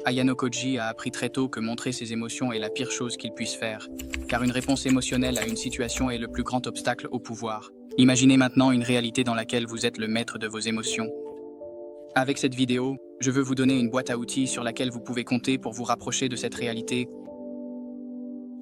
Ayano Koji a appris très tôt que montrer ses émotions est la pire chose qu'il puisse faire, car une réponse émotionnelle à une situation est le plus grand obstacle au pouvoir. Imaginez maintenant une réalité dans laquelle vous êtes le maître de vos émotions. Avec cette vidéo, je veux vous donner une boîte à outils sur laquelle vous pouvez compter pour vous rapprocher de cette réalité.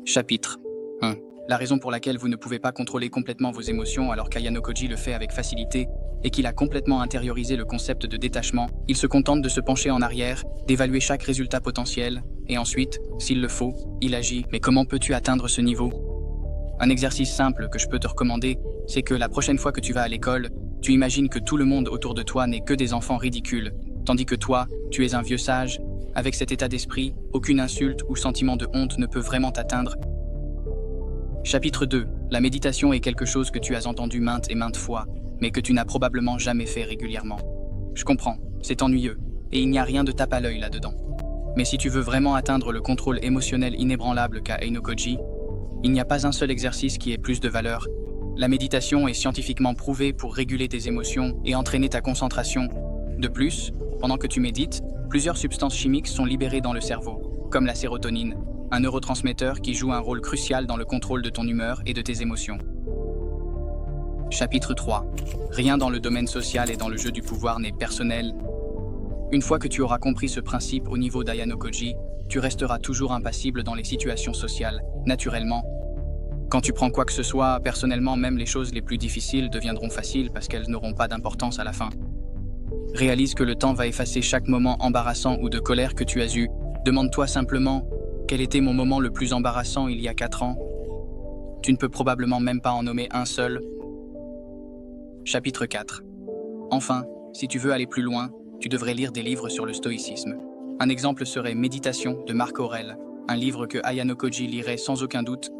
Chapitre 1. La raison pour laquelle vous ne pouvez pas contrôler complètement vos émotions alors qu'Ayano Koji le fait avec facilité et qu'il a complètement intériorisé le concept de détachement, il se contente de se pencher en arrière, d'évaluer chaque résultat potentiel, et ensuite, s'il le faut, il agit. Mais comment peux-tu atteindre ce niveau? Un exercice simple que je peux te recommander, c'est que la prochaine fois que tu vas à l'école, tu imagines que tout le monde autour de toi n'est que des enfants ridicules, tandis que toi, tu es un vieux sage. Avec cet état d'esprit, aucune insulte ou sentiment de honte ne peut vraiment t'atteindre. Chapitre 2. La méditation est quelque chose que tu as entendu maintes et maintes fois, mais que tu n'as probablement jamais fait régulièrement. Je comprends, c'est ennuyeux, et il n'y a rien de tape à l'œil là-dedans. Mais si tu veux vraiment atteindre le contrôle émotionnel inébranlable qu'a Ayano Koji, il n'y a pas un seul exercice qui ait plus de valeur. La méditation est scientifiquement prouvée pour réguler tes émotions et entraîner ta concentration. De plus, pendant que tu médites, plusieurs substances chimiques sont libérées dans le cerveau, comme la sérotonine, un neurotransmetteur qui joue un rôle crucial dans le contrôle de ton humeur et de tes émotions. Chapitre 3. Rien dans le domaine social et dans le jeu du pouvoir n'est personnel. Une fois que tu auras compris ce principe au niveau d'Ayano Koji, tu resteras toujours impassible dans les situations sociales, naturellement. Quand tu prends quoi que ce soit, personnellement, même les choses les plus difficiles deviendront faciles parce qu'elles n'auront pas d'importance à la fin. Réalise que le temps va effacer chaque moment embarrassant ou de colère que tu as eu. Demande-toi simplement, quel était mon moment le plus embarrassant il y a 4 ans? Tu ne peux probablement même pas en nommer un seul. Chapitre 4. Enfin, si tu veux aller plus loin, tu devrais lire des livres sur le stoïcisme. Un exemple serait Méditation de Marc Aurèle, un livre que Ayano Koji lirait sans aucun doute